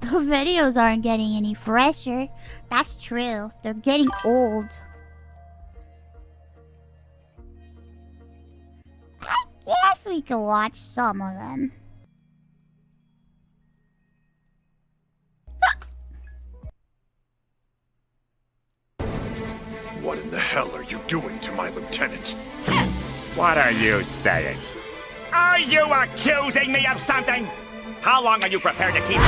videos aren't getting any fresher. That's true. They're getting old. I guess we could watch some of them. What in the hell are you doing to my lieutenant? What are you saying? Are you accusing me of something? How long are you prepared to keep... Oh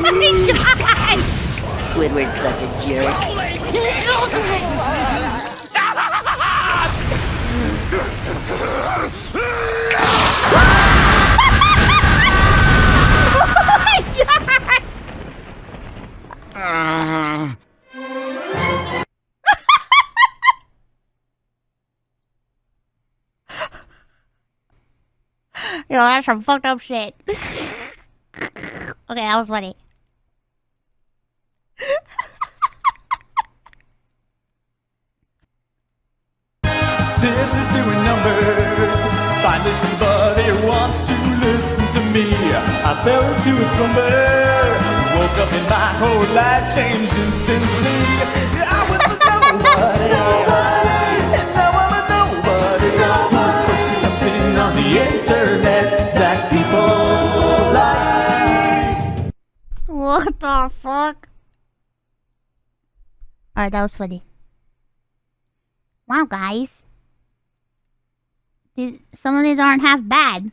my god! Squidward's such a jerk. Oh my god! Yo, that's some fucked up shit. Okay, that was funny. This is doing numbers. Finally somebody wants to listen to me. I fell into a slumber. Woke up and my whole life changed instantly. I was a nobody. And now I'm a nobody. Posting something on the internet that people liked. What the fuck? Alright, that was funny. Wow, guys. Some of these aren't half bad.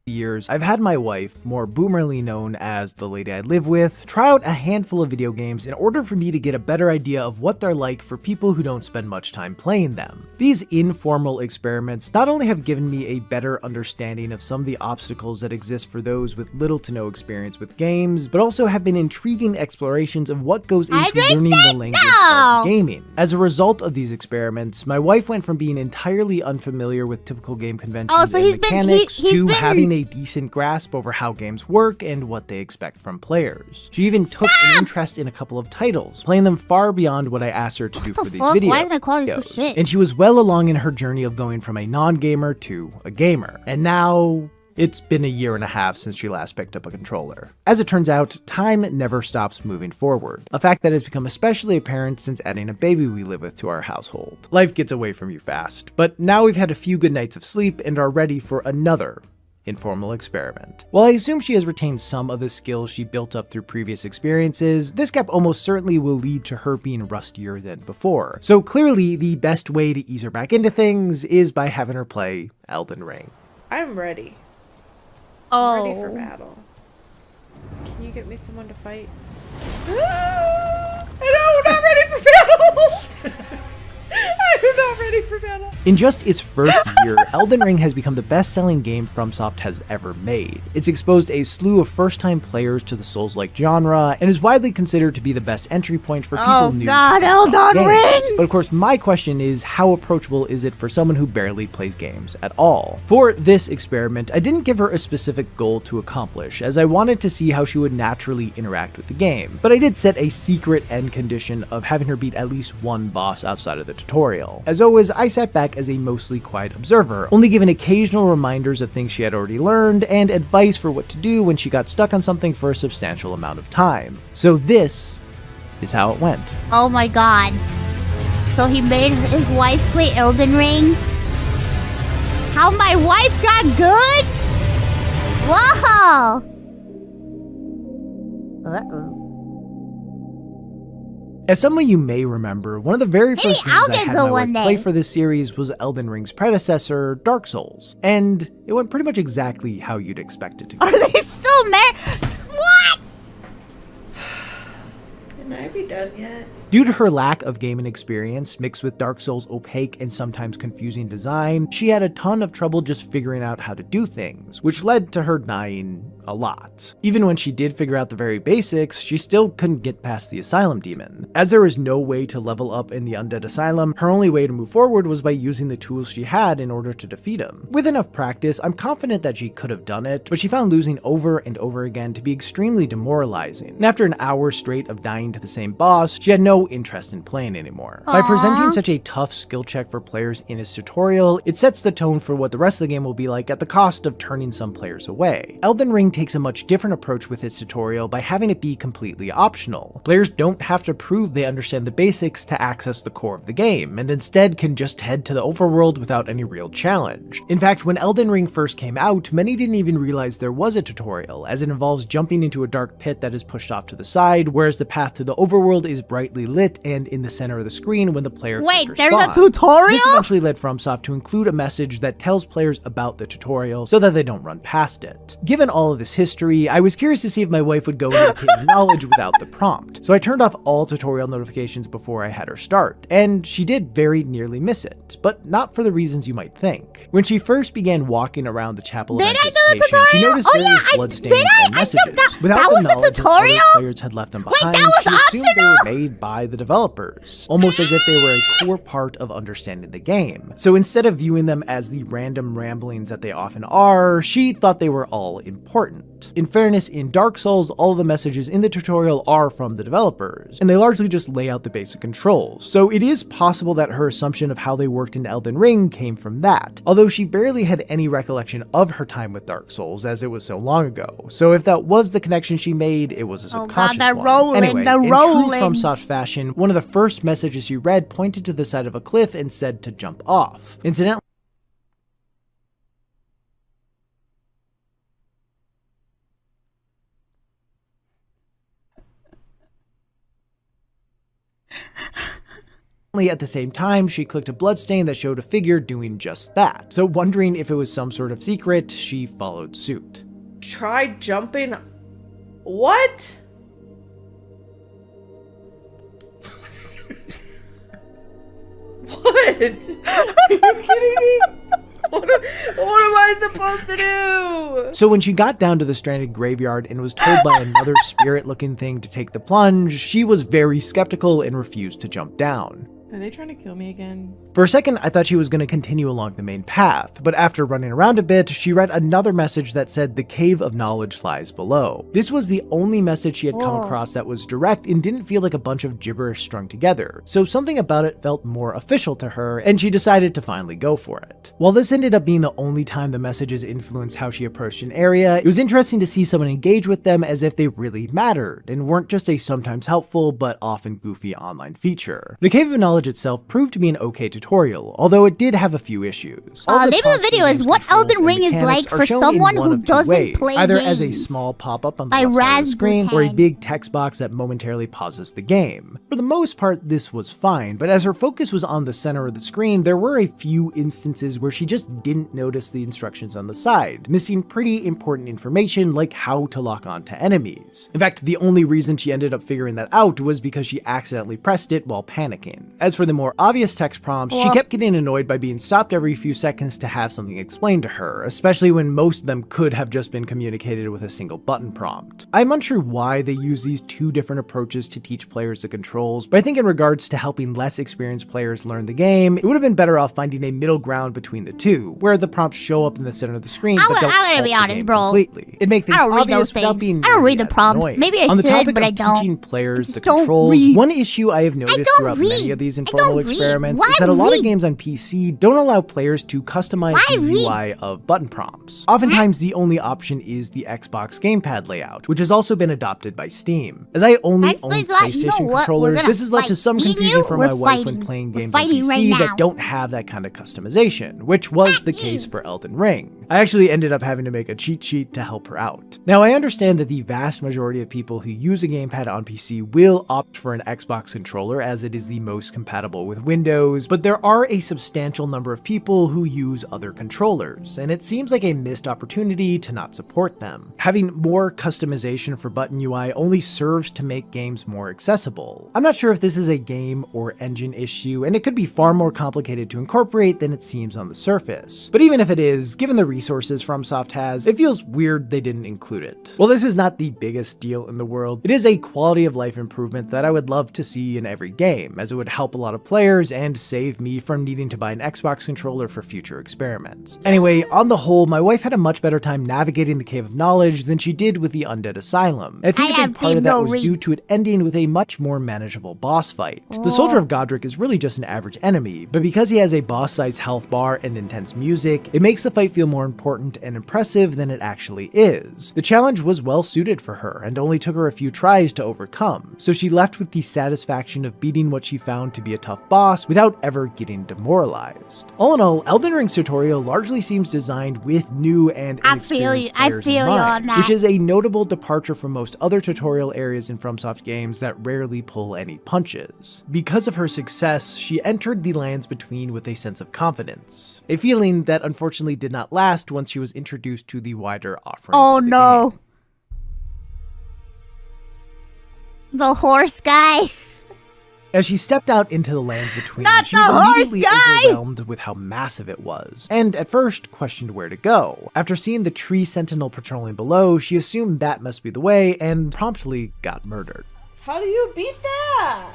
Years, I've had my wife, more boomerly known as the lady I live with, try out a handful of video games in order for me to get a better idea of what they're like for people who don't spend much time playing them. These informal experiments not only have given me a better understanding of some of the obstacles that exist for those with little to no experience with games, but also have been intriguing explorations of what goes into learning the language of gaming. As a result of these experiments, my wife went from being entirely unfamiliar with typical game conventions and mechanics to having a decent grasp over how games work and what they expect from players. She even took an interest in a couple of titles, playing them far beyond what I asked her to do for these videos. Why is my quality so shit? And she was well along in her journey of going from a non-gamer to a gamer. And now it's been a year and a half since she last picked up a controller. As it turns out, time never stops moving forward, a fact that has become especially apparent since adding a baby we live with to our household. Life gets away from you fast, but now we've had a few good nights of sleep and are ready for another informal experiment. While I assume she has retained some of the skills she built up through previous experiences, this gap almost certainly will lead to her being rustier than before. So clearly, the best way to ease her back into things is by having her play Elden Ring. I'm ready. Oh. Ready for battle. Can you get me someone to fight? No, not ready for battle! I'm not ready for battle. In just its first year, Elden Ring has become the best-selling game FromSoft has ever made. It's exposed a slew of first-time players to the Souls-like genre, and is widely considered to be the best entry point for people new to Elden Ring! But of course, my question is, how approachable is it for someone who barely plays games at all? For this experiment, I didn't give her a specific goal to accomplish, as I wanted to see how she would naturally interact with the game. But I did set a secret end condition of having her beat at least one boss outside of the tutorial. As always, I sat back as a mostly quiet observer, only giving occasional reminders of things she had already learned and advice for what to do when she got stuck on something for a substantial amount of time. So this is how it went. Oh my god. So he made his wife play Elden Ring? How my wife got good? Whoa! Uh-oh. As some of you may remember, one of the very first games I had my wife play for this series was Elden Ring's predecessor, Dark Souls, and it went pretty much exactly how you'd expect it to go. Are they still married? What? Can I be done yet? Due to her lack of gaming experience, mixed with Dark Souls' opaque and sometimes confusing design, she had a ton of trouble just figuring out how to do things, which led to her dying a lot. Even when she did figure out the very basics, she still couldn't get past the asylum demon. As there was no way to level up in the undead asylum, her only way to move forward was by using the tools she had in order to defeat him. With enough practice, I'm confident that she could have done it, but she found losing over and over again to be extremely demoralizing. And after an hour straight of dying to the same boss, she had no interest in playing anymore. By presenting such a tough skill check for players in his tutorial, it sets the tone for what the rest of the game will be like at the cost of turning some players away. Elden Ring takes a much different approach with its tutorial by having it be completely optional. Players don't have to prove they understand the basics to access the core of the game, and instead can just head to the overworld without any real challenge. In fact, when Elden Ring first came out, many didn't even realize there was a tutorial, as it involves jumping into a dark pit that is pushed off to the side, whereas the path to the overworld is brightly lit and in the center of the screen when the player Wait, there's spawns. a tutorial? This eventually led FromSoft to include a message that tells players about the tutorial so that they don't run past it. Given all of this history, I was curious to see if my wife would go into the Cave of Knowledge without the prompt, so I turned off all tutorial notifications before I had her start, and she did very nearly miss it, but not for the reasons you might think. When she first began walking around the Chapel of Did I do the Anticipation, she tutorial? noticed Oh, yeah, various I- bloodstains did I? and I messages. jumped out. Without That the was the knowledge that other tutorial? players had left them Wait, behind, that was she assumed they were optional? made by the developers, almost as if they were a core part of understanding the game. So instead of viewing them as the random ramblings that they often are, she thought they were all important. In fairness, in Dark Souls, all of the messages in the tutorial are from the developers, and they largely just lay out the basic controls, so it is possible that her assumption of how they worked in Elden Ring came from that, although she barely had any recollection of her time with Dark Souls as it was so long ago, so if that was the connection she made, it was a Oh god, subconscious they're one. rolling, Anyway, they're in true rolling. FromSoft fashion, one of the first messages she read pointed to the side of a cliff and said to jump off. Incidentally, at the same time, she clicked a bloodstain that showed a figure doing just that. So wondering if it was some sort of secret, she followed suit. Try jumping. What? What? Are you kidding me? What am I supposed to do? So when she got down to the stranded graveyard and was told by another spirit-looking thing to take the plunge, she was very skeptical and refused to jump down. Are they trying to kill me again? For a second, I thought she was going to continue along the main path, but after running around a bit, she read another message that said the Cave of Knowledge lies below. This was the only message she had come Whoa. across that was direct and didn't feel like a bunch of gibberish strung together, so something about it felt more official to her, and she decided to finally go for it. While this ended up being the only time the messages influenced how she approached an area, it was interesting to see someone engage with them as if they really mattered, and weren't just a sometimes helpful but often goofy online feature. The Cave of Knowledge itself proved to be an okay tutorial, although it did have a few issues. All Name of the prompts video and is game's what controls Elden and Ring is mechanics like are for shown in someone one who of two doesn't ways, play either as a games. small pop-up on the By left side of the screen, or a Razbutan. big text box that momentarily pauses the game. For the most part, this was fine, but as her focus was on the center of the screen, there were a few instances where she just didn't notice the instructions on the side, missing pretty important information like how to lock on to enemies. In fact, the only reason she ended up figuring that out was because she accidentally pressed it while panicking. As for the more obvious text prompts, she kept getting annoyed by being stopped every few seconds to have something explained to her, especially when most of them could have just been communicated with a single button prompt. I'm unsure why they use these two different approaches to teach players the controls, but I think in regards to helping less experienced players learn the game, it would have been better off finding a middle ground between the two, where the prompts show up in the center of the screen but don't I'm gonna halt be the honest, game bro. completely. It makes things I don't read obvious those without things. being I don't read nearly the as prompts. annoying. Maybe I On the should, topic but of I don't. teaching players I the don't controls, read. one issue I have noticed don't throughout many read. of these I informal don't read. experiments Why is that a lot of read? games on PC don't allow players to customize Why the read? UI of button prompts. Oftentimes, the only option is the Xbox gamepad layout, which has also been adopted by Steam. As I only That own explains a lot. You know PlayStation what? We're controllers, gonna this has led to fight. some Me and confusion you, for we're my wife when fighting. playing We're games on fighting PC right now. that don't have that kind of customization, which was Not the case you. for Elden Ring. I actually ended up having to make a cheat sheet to help her out. Now, I understand that the vast majority of people who use a gamepad on PC will opt for an Xbox controller as it is the most compatible compatible with Windows, but there are a substantial number of people who use other controllers, and it seems like a missed opportunity to not support them. Having more customization for button UI only serves to make games more accessible. I'm not sure if this is a game or engine issue, and it could be far more complicated to incorporate than it seems on the surface. But even if it is, given the resources FromSoft has, it feels weird they didn't include it. While this is not the biggest deal in the world, it is a quality of life improvement that I would love to see in every game, as it would help a lot of players and save me from needing to buy an Xbox controller for future experiments. Anyway, on the whole, my wife had a much better time navigating the Cave of Knowledge than she did with the Undead Asylum. And I think a big part of that was due to it ending with a much more manageable boss fight. The Soldier of Godric is really just an average enemy, but because he has a boss-sized health bar and intense music, it makes the fight feel more important and impressive than it actually is. The challenge was well suited for her and only took her a few tries to overcome, so she left with the satisfaction of beating what she found to be a tough boss without ever getting demoralized. All in all, Elden Ring's tutorial largely seems designed with new and inexperienced players in mind, which is a notable departure from most other tutorial areas in FromSoft games that rarely pull any punches. Because of her success, she entered the Lands Between with a sense of confidence, a feeling that unfortunately did not last once she was introduced to the wider offerings of the game. The horse guy. As she stepped out into the Lands Between, she was immediately overwhelmed with how massive it was, and at first questioned where to go. After seeing the tree sentinel patrolling below, she assumed that must be the way, and promptly got murdered. How do you beat that?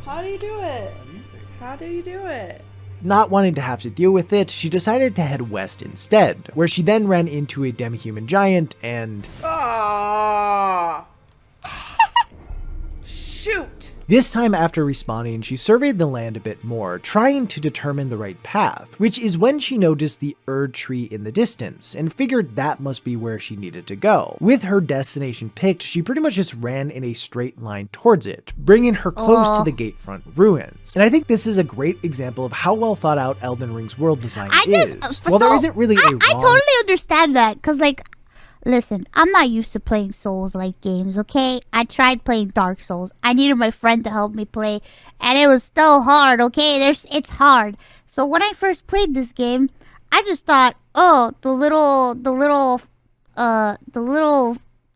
How do you do it? How do you do it? Not wanting to have to deal with it, she decided to head west instead, where she then ran into a demi-human giant and... Shoot! This time after respawning, she surveyed the land a bit more, trying to determine the right path, which is when she noticed the Erd tree in the distance, and figured that must be where she needed to go. With her destination picked, she pretty much just ran in a straight line towards it, bringing her close to the Gatefront ruins. And I think this is a great example of how well thought out Elden Ring's world design is. While there isn't really a wrong... I totally understand that, because like, listen, I'm not used to playing Souls-like games, okay? I tried playing Dark Souls. I needed my friend to help me play, and it was still hard, okay? It's hard. So when I first played this game, I just thought, oh, the little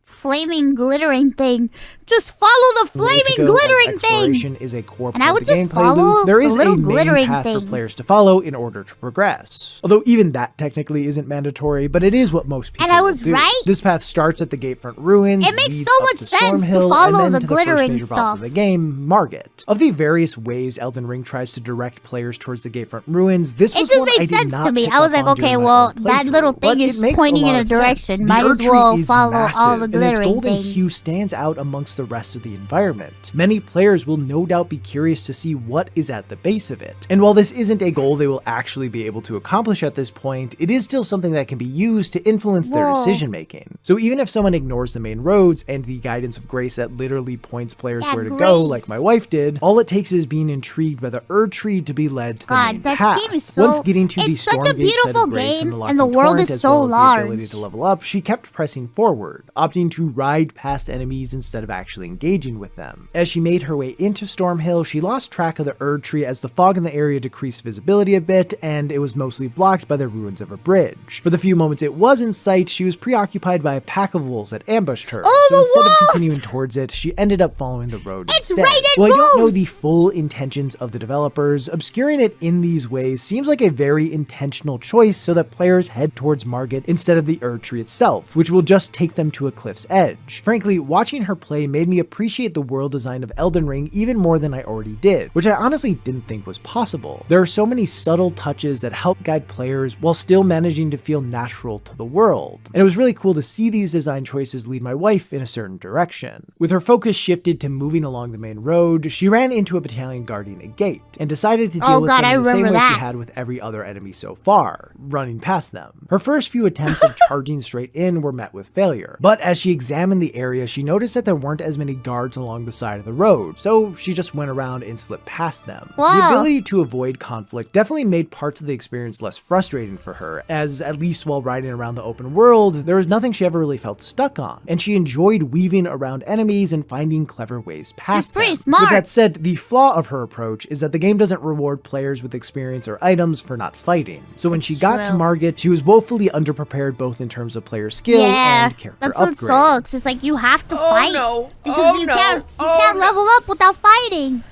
flaming glittering thing. Just follow the flaming glittering thing. Is a core and I would of the just gameplay follow loop. There is the little a main glittering path things. for players to follow in order to progress. Although even that technically isn't mandatory, but it is what most people And I was will do. right. This path starts at the Gatefront ruins. It makes leads so up much to sense to Stormhill, follow and then the to glittering the first major boss stuff. of the game, Margit. Of the various ways Elden Ring tries to direct players towards the Gatefront ruins, this was It just one I made did sense not to me. pick I was up like, on okay, during my well, own that playthrough, little but thing it is makes pointing a in lot a of sense. direction. The Might Erd as tree well is follow all massive, the and its glittering golden things. hue stands out amongst the rest of the environment. Many players will no doubt be curious to see what is at the base of it. And while this isn't a goal they will actually be able to accomplish at this point, it is still something that can be used to influence their decision making. So even if someone ignores the main roads and the guidance of grace that literally points players where to go, like my wife did, all it takes is being intrigued by the Erd tree to be led to the main that path. game is so... Once getting to the It's such a Stormgate set beautiful of grace game, and and the world is as so well as the ability large. to level up, she kept pressing forward, opting to ride past enemies instead of actually engaging with them. As she made her way into Stormhill, she lost track of the Erd tree as the fog in the area decreased visibility a bit, and it was mostly blocked by the ruins of a bridge. For the few moments it was in sight, she was preoccupied by a pack of wolves that ambushed her. Oh, so the instead wolves! of continuing towards it, she ended up following the road It's instead. raided While I don't know wolves! the full intentions of the developers, obscuring it in these ways seems like a very intentional choice so that players head towards Margit instead of the Erd tree itself, which will just take them to a cliff's edge. Frankly, watching her play made me appreciate the world design of Elden Ring even more than I already did, which I honestly didn't think was possible. There are so many subtle touches that help guide players while still managing to feel natural to the world, and it was really cool to see these design choices lead my wife in a certain direction. With her focus shifted to moving along the main road, she ran into a battalion guarding a gate, and decided to deal with them in the same way she had with every other enemy so far, running past them. Her first few attempts of charging straight in were met with failure, but as she examined the area, she noticed that there weren't as many guards along the side of the road, so she just went around and slipped past them. Whoa. The ability to avoid conflict definitely made parts of the experience less frustrating for her, as at least while riding around the open world, there was nothing she ever really felt stuck on, and she enjoyed weaving around enemies and finding clever ways past She's pretty them. smart. With that said, the flaw of her approach is that the game doesn't reward players with experience or items for not fighting. So when she got to True. Margit, she was woefully underprepared both in terms of player skill Yeah, and character that's what upgrades. sucks. It's like you have to fight. No. Because you can't level up without fighting.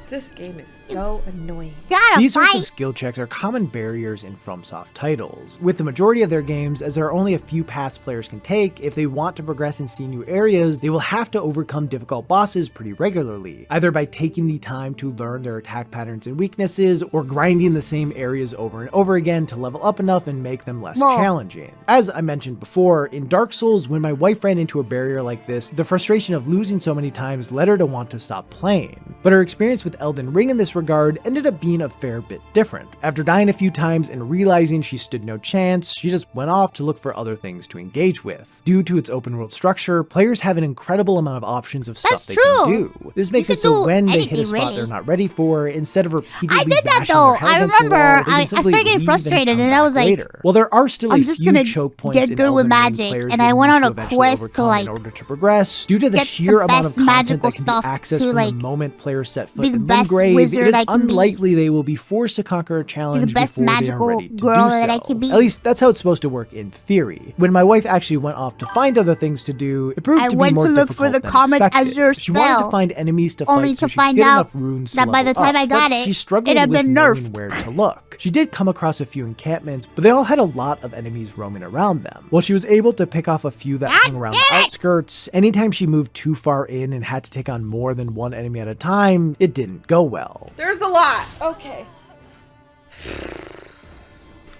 This game is so annoying. Gotta These sorts fight. of skill checks are common barriers in FromSoft titles. With the majority of their games, as there are only a few paths players can take, if they want to progress and see new areas, they will have to overcome difficult bosses pretty regularly, either by taking the time to learn their attack patterns and weaknesses, or grinding the same areas over and over again to level up enough and make them less Whoa. challenging. As I mentioned before, in Dark Souls, when my wife ran into a barrier like this, the frustration of losing so many times led her to want to stop playing. But her experience with Elden Ring in this regard ended up being a fair bit different. After dying a few times and realizing she stood no chance, she just went off to look for other things to engage with. Due to its open world structure, players have an incredible amount of options of stuff That's they true. can do. This makes You it can so do when they hit a anything, spot really. they're not ready for, instead of repeatedly I did that bashing though. their head I against the remember. wall, they can I simply started getting leave frustrated come and I back was like, later. Well, there are still I'm a just few gonna choke points get in good with Elden Ring magic, players and will I went need on to a eventually quest to, overcome like, in order to progress. Due to the get sheer the amount of best content magical that can be stuff accessed to, from like, the moment players set foot be the in best Limgrave, it wizard is I can be. unlikely they will be forced to conquer a Be challenge the best before they are magical ready to girl do that I so. can be. At least that's how it's supposed to work in theory. When my wife actually went off to find other things to do, it proved I to be went more to look difficult for the than comet expected. Azure She wanted to spell, find enemies to only fight so to she find could get out enough runes to that by level the time up, I got but it, she it struggled had with been knowing nerfed. where to look. She did come across a few encampments, but they all had a lot of enemies roaming around them. While she was able to pick off a few that hung around the damn it! outskirts, anytime she moved too far in and had to take on more than one enemy at a time, it didn't go well. There's a lot. Okay.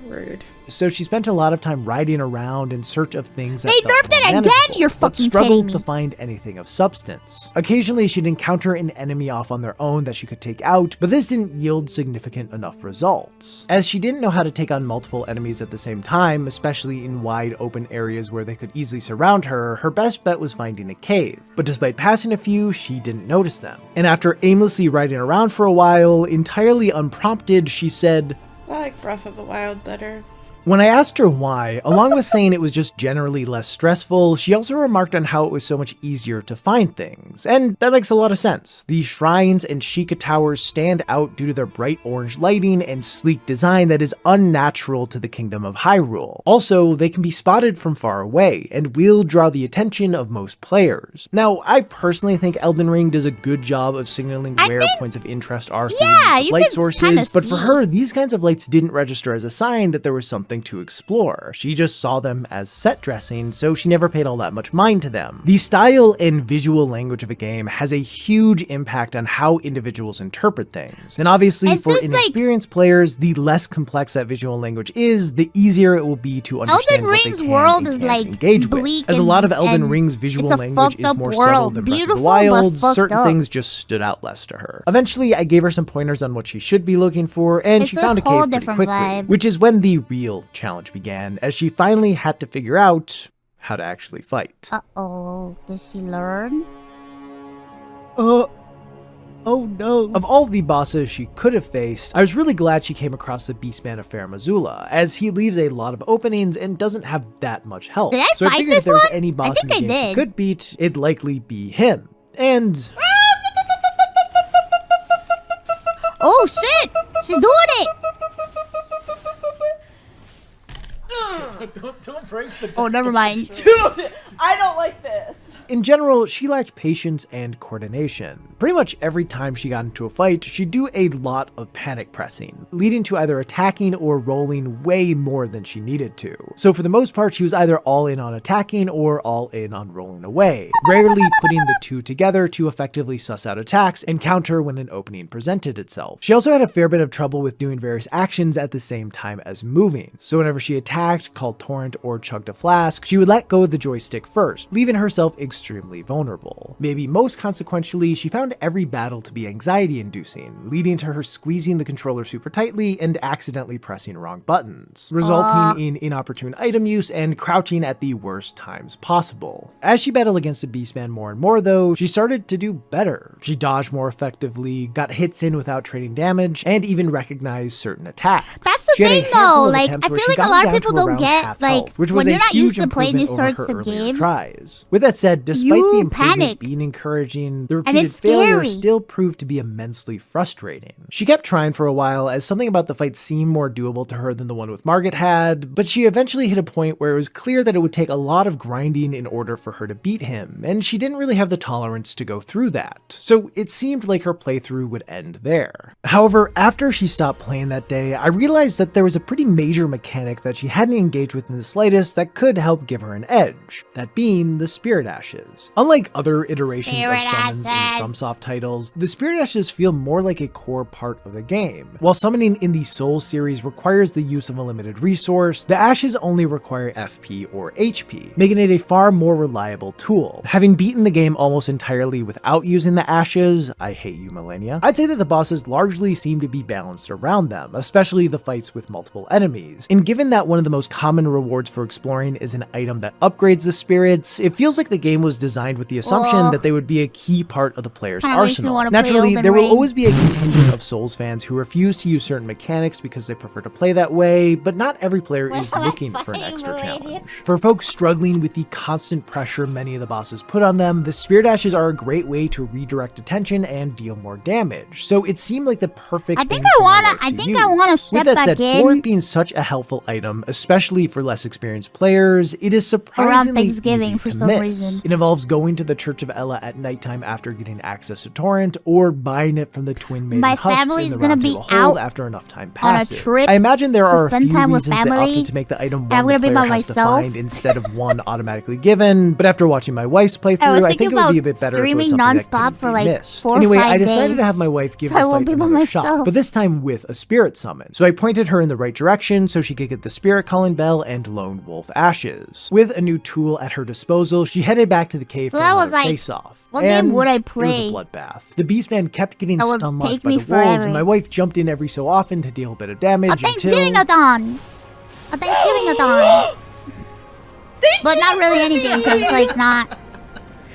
Rude. So she spent a lot of time riding around in search of things that They felt nerfed more it again? manageable, You're but fucking struggled kidding to me. find anything of substance. Occasionally she'd encounter an enemy off on their own that she could take out, but this didn't yield significant enough results. As she didn't know how to take on multiple enemies at the same time, especially in wide open areas where they could easily surround her, her best bet was finding a cave. But despite passing a few, she didn't notice them. And after aimlessly riding around for a while, entirely unprompted, she said, I like Breath of the Wild better. when I asked her why, along with saying it was just generally less stressful, she also remarked on how it was so much easier to find things. And that makes a lot of sense. The shrines and Sheikah towers stand out due to their bright orange lighting and sleek design that is unnatural to the Kingdom of Hyrule. Also, they can be spotted from far away, and will draw the attention of most players. Now, I personally think Elden Ring does a good job of signaling where points of interest are through Yeah, use of you light can sources, kinda but for see. her, these kinds of lights didn't register as a sign that there was something to explore. She just saw them as set dressing, so she never paid all that much mind to them. The style and visual language of a game has a huge impact on how individuals interpret things. And obviously, It's for just like- inexperienced players, the less complex that visual language is, the easier it will be to understand what Ring's they can world and is, can't like, engage bleak with. As a lot of and- Elden and Ring's visual it's a language fucked is up more subtle world. than Breath of the Beautiful, but Wild, fucked certain up. things just stood out less to her. Eventually, I gave her some pointers on what she should be looking for, and It's she a found a whole cave pretty different quickly, vibe. which is when the real challenge began, as she finally had to figure out how to actually fight. Uh-oh. Did she learn? Oh no. Of all the bosses she could have faced, I was really glad she came across the Beastman of Fair Mazula, as he leaves a lot of openings and doesn't have that much health. Did I so I fight figured this if there was one? any boss in think the I game she did. could beat, it'd likely be him. And Oh shit! She's doing it! don't break the Oh, never mind. Dude, I don't like this. in general, she lacked patience and coordination. Pretty much every time she got into a fight, she'd do a lot of panic pressing, leading to either attacking or rolling way more than she needed to. So for the most part, she was either all in on attacking or all in on rolling away, rarely putting the two together to effectively suss out attacks and counter when an opening presented itself. She also had a fair bit of trouble with doing various actions at the same time as moving. So whenever she attacked, called Torrent, or chugged a flask, she would let go of the joystick first, leaving herself exposed extremely vulnerable. Maybe most consequentially, she found every battle to be anxiety-inducing, leading to her squeezing the controller super tightly and accidentally pressing wrong buttons, resulting in inopportune item use and crouching at the worst times possible. As she battled against the Beastman more and more though, she started to do better. She dodged more effectively, got hits in without trading damage, and even recognized certain attacks. That's the thing though, like, I feel like a lot of people don't get, like, when you're not used to playing these sorts of games. With that said, despite the You improvement panic. being encouraging, the And repeated it's failure scary. still proved to be immensely frustrating. She kept trying for a while, as something about the fight seemed more doable to her than the one with Margit had, but she eventually hit a point where it was clear that it would take a lot of grinding in order for her to beat him, and she didn't really have the tolerance to go through that, so it seemed like her playthrough would end there. However, after she stopped playing that day, I realized that there was a pretty major mechanic that she hadn't engaged with in the slightest that could help give her an edge, that being the Spirit Ashes. Unlike other iterations Spirit of summons in Ashes. FromSoft titles, the Spirit Ashes feel more like a core part of the game. While summoning in the Souls series requires the use of a limited resource, the Ashes only require FP or HP, making it a far more reliable tool. Having beaten the game almost entirely without using the Ashes, I hate you Millennia, I'd say that the bosses largely seem to be balanced around them, especially the fights with multiple enemies. And given that one of the most common rewards for exploring is an item that upgrades the spirits, it feels like the game was designed with the assumption that they would be a key part of the player's Kinda makes me arsenal. wanna play Naturally, Elden there will Ring. always be a contingent of Souls fans who refuse to use certain mechanics because they prefer to play that way, but not every player is am I looking for an fighting, extra Millennia? challenge. For folks struggling with the constant pressure many of the bosses put on them, the Spirit Ashes are a great way to redirect attention and deal more damage, so it seemed like the perfect I think thing I for my wanna- wife I to think use. I wanna step With that back said, for in. it being such a helpful item, especially for less experienced players, it is surprisingly Thanksgiving easy for to some miss. reason. It involves going to the Church of Ella at nighttime after getting access to Torrent, or buying it from the Twin Maiden My husks family's in the gonna Round be Table Hold out after enough time on a passes. trip I imagine there to are a spend few time with reasons they family, opted to make the item and I'm one gonna the be player by has to myself. find instead of one automatically given, but after watching my wife's playthrough, I think it would be a bit better if it was streaming something that nonstop couldn't for be like missed. 4 or Anyway, 5 I decided days, to have my wife give so I the won't fight be by another shot, myself. but this time with a spirit summon. So I pointed her in the right direction so she could get the Spirit Calling Bell and Lone Wolf Ashes. With a new tool at her disposal, she headed back to the cave So for that was another like, face-off. what game would I It play? was a bloodbath. The Beastman kept getting That would stun locked take by me the wolves, forever. and my wife jumped in every so often to deal a bit of damage A Thanksgiving until... a Thanksgiving a but not really anything, cause like not.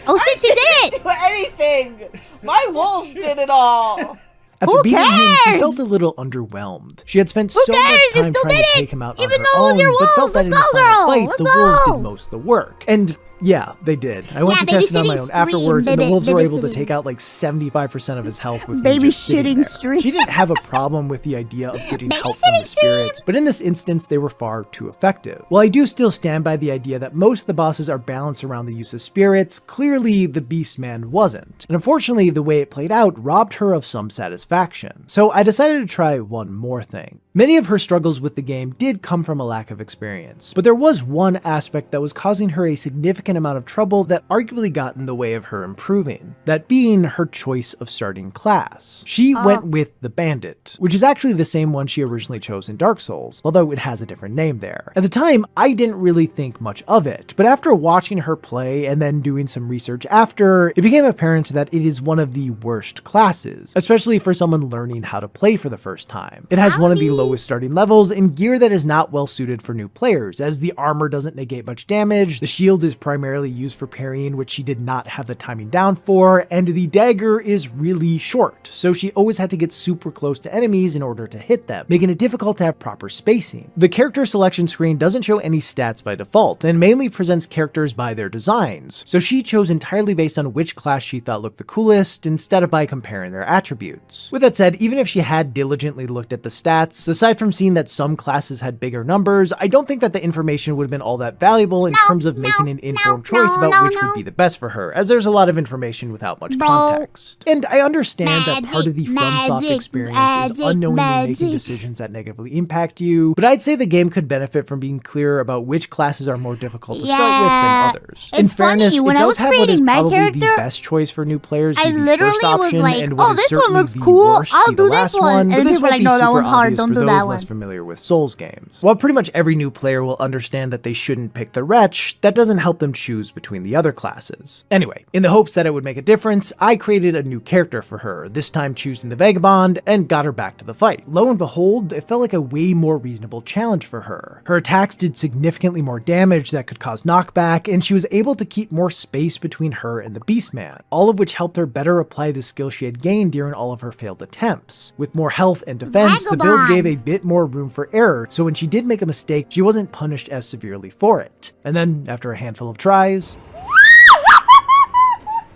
Oh shit, she did it! Do anything. My wolves did it all. After Who beating him, she cares? felt a little underwhelmed. She had spent Who so cares? much You time still trying did to it! take him out Even on though it her was own, your but wolves. felt that in the Let's go, final girl! fight, Let's the wolves go! did most of the work. And yeah, they did. I went Yeah, to test it on my babysitting own afterwards, stream, and the wolves were able to babysitting. take out like 75% of his health with me just sitting Babysitting there. stream. She didn't have a problem with the idea of getting help from the Babysitting stream. spirits, but in this instance, they were far too effective. While I do still stand by the idea that most of the bosses are balanced around the use of spirits, clearly the Beastman wasn't. And unfortunately, the way it played out robbed her of some satisfaction. So I decided to try one more thing. Many of her struggles with the game did come from a lack of experience, but there was one aspect that was causing her a significant amount of trouble that arguably got in the way of her improving, that being her choice of starting class. She went with the Bandit, which is actually the same one she originally chose in Dark Souls, although it has a different name there. At the time, I didn't really think much of it, but after watching her play and then doing some research after, it became apparent that it is one of the worst classes, especially for someone learning how to play for the first time. It has one of the lowest starting levels and gear that is not well suited for new players, as the armor doesn't negate much damage, the shield is primarily used for parrying, which she did not have the timing down for, and the dagger is really short, so she always had to get super close to enemies in order to hit them, making it difficult to have proper spacing. The character selection screen doesn't show any stats by default, and mainly presents characters by their designs, so she chose entirely based on which class she thought looked the coolest, instead of by comparing their attributes. With that said, even if she had diligently looked at the stats, aside from seeing that some classes had bigger numbers, I don't think that the information would have been all that valuable in terms of making an informed choice about which would be the best for her, as there's a lot of information without much context. And I understand that part of the FromSoft experience is unknowingly making decisions that negatively impact you, but I'd say the game could benefit from being clearer about which classes are more difficult to start with than others. In It's funny, fairness, it when I does was have what is creating my probably the character, best choice for new players, I be the literally first was option, like, and what oh, is this one certainly looks the cool, worst, I'll be the do this last one. but And this people were won't like, be no, that super one's hard, obvious don't for do those that less one. familiar with Souls games. While pretty much every new player will understand that they shouldn't pick the Wretch, that doesn't help them choose between the other classes. Anyway, in the hopes that it would make a difference, I created a new character for her, this time choosing the Vagabond, and got her back to the fight. Lo and behold, it felt like a way more reasonable challenge for her. Her attacks did significantly more damage that could cause knockback, and she was able to keep more space between her and the Beastman, all of which helped her better apply the skill she had gained during all of her failed attempts. With more health and defense, the build gave a bit more room for error, so when she did make a mistake, she wasn't punished as severely for it. And then, after a handful of tries,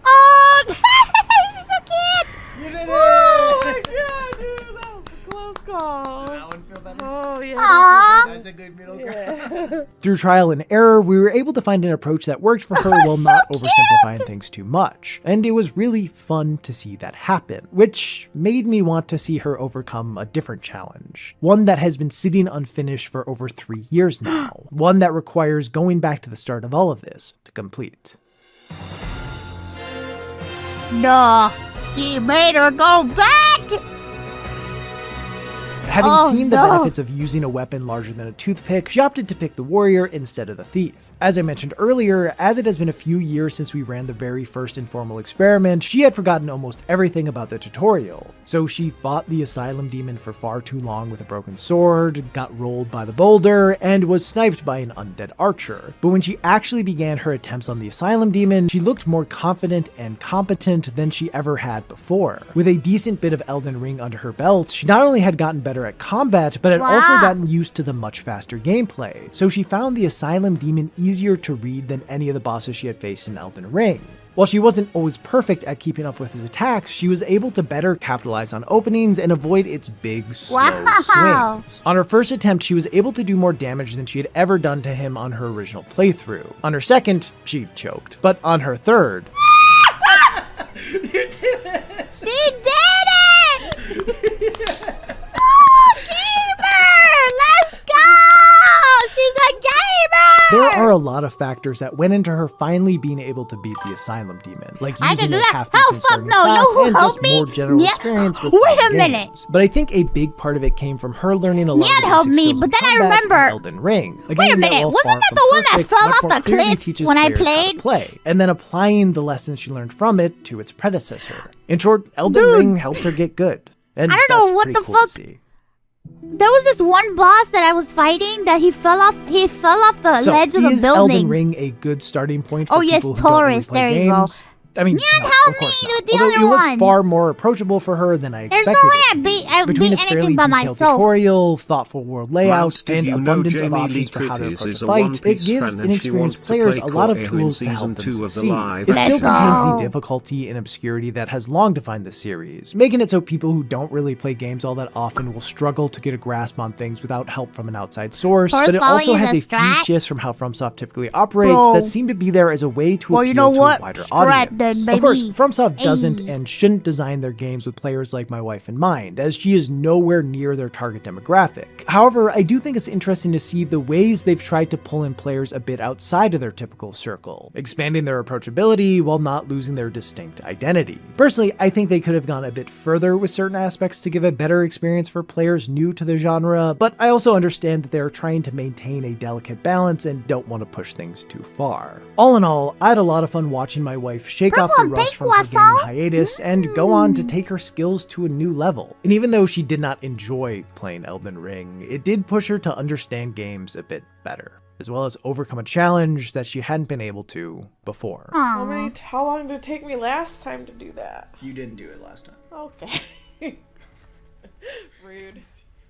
Oh, this is so cute. You did it! Oh my god, dude, that was a close call. that one feel better? Oh yeah. Aw. That's a good middle ground. Through trial and error, we were able to find an approach that worked for her while not oversimplifying things too much. And it was really fun to see that happen, which made me want to see her overcome a different challenge. One that has been sitting unfinished for over 3 years now. One that requires going back to the start of all of this to complete. No, he made her go back. Having seen the no. benefits of using a weapon larger than a toothpick, she opted to pick the warrior instead of the thief. As I mentioned earlier, as it has been a few years since we ran the very first informal experiment, she had forgotten almost everything about the tutorial. So she fought the asylum demon for far too long with a broken sword, got rolled by the boulder, and was sniped by an undead archer. But when she actually began her attempts on the asylum demon, she looked more confident and competent than she ever had before. With a decent bit of Elden Ring under her belt, she not only had gotten better at combat, but had also gotten used to the much faster gameplay. So she found the asylum demon easier to read than any of the bosses she had faced in Elden Ring. While she wasn't always perfect at keeping up with his attacks, she was able to better capitalize on openings and avoid its big, slow swings. On her first attempt, she was able to do more damage than she had ever done to him on her original playthrough. On her second, she choked. But on her third... She did it! Oh, gamer! Let's go! She's a gamer! There are a lot of factors that went into her finally being able to beat the asylum demon, like I using can do a that. half-decent Oh, fuck starting no. You know class who and helped just me? more general Yeah. experience with Wait playing a minute. games. But I think a big part of it came from her learning a lot Nyan of the helped basic me, skills but in then I combat in remember- Elden Ring. Wait a minute, wasn't that the one that fell off the cliff when I played? Play, and then applying the lessons she learned from it to its predecessor. In short, Elden Dude. Ring helped her get good. And I don't know that's what pretty the cool fuck- to see. There was this one boss that I was fighting that he fell off the So, ledge of the is building. Elden Ring a good starting point for Oh, yes, people who don't really Taurus, play there you games? go. I mean, Nyan no, helped of course me not. with the Although other it was one. far more approachable for her than I There's expected. no way I beat Between its its fairly anything by detailed myself. tutorial, thoughtful world layout, Mouse, did and you know abundance of Jamie Lee options for how to Curtis approach is a a fight, One it Piece gives fan and she inexperienced wants to players play a lot of Core Hero in tools to help season them 2 of the succeed. live. It still Let's contains go. the difficulty and obscurity that has long defined the series, making it so people who don't really play games all that often will struggle to get a grasp on things without help from an outside source. First But it volley also is has a a few strat. shifts from how FromSoft typically operates Bro. that seem to be there as a way to Well, appeal you know to what? a wider Strat audience. then, Of course, baby. FromSoft doesn't Ayy. and shouldn't design their games with players like my wife in mind, as she is nowhere near their target demographic. However, I do think it's interesting to see the ways they've tried to pull in players a bit outside of their typical circle, expanding their approachability while not losing their distinct identity. Personally, I think they could have gone a bit further with certain aspects to give a better experience for players new to the genre, but I also understand that they're trying to maintain a delicate balance and don't want to push things too far. All in all, I had a lot of fun watching my wife shake off the Purple rust pink from her waffle? gaming hiatus and go on to take her skills to a new level. And even though she did not enjoy playing Elden Ring, it did push her to understand games a bit better, as well as overcome a challenge that she hadn't been able to before. Aw. How long did it take me last time to do that? You didn't do it last time. Okay. Rude.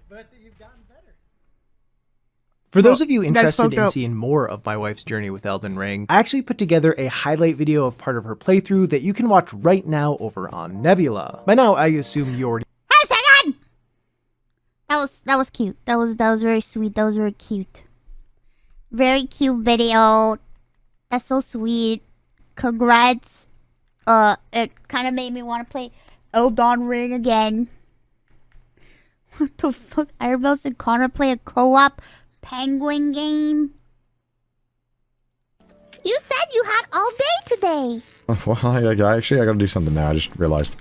But you've gotten better. For those of you that's interested fucked in up. seeing more of my wife's journey with Elden Ring, I actually put together a highlight video of part of her playthrough that you can watch right now over on Nebula. By now, I assume you already #! That was cute. That was very sweet. That was very cute. Very cute video. That's so sweet. Congrats. It kind of made me want to play Elden Ring again. What the fuck? Ironmouse and Connor play a co-op penguin game? You said you had all day today. Well, I gotta do something now. I just realized.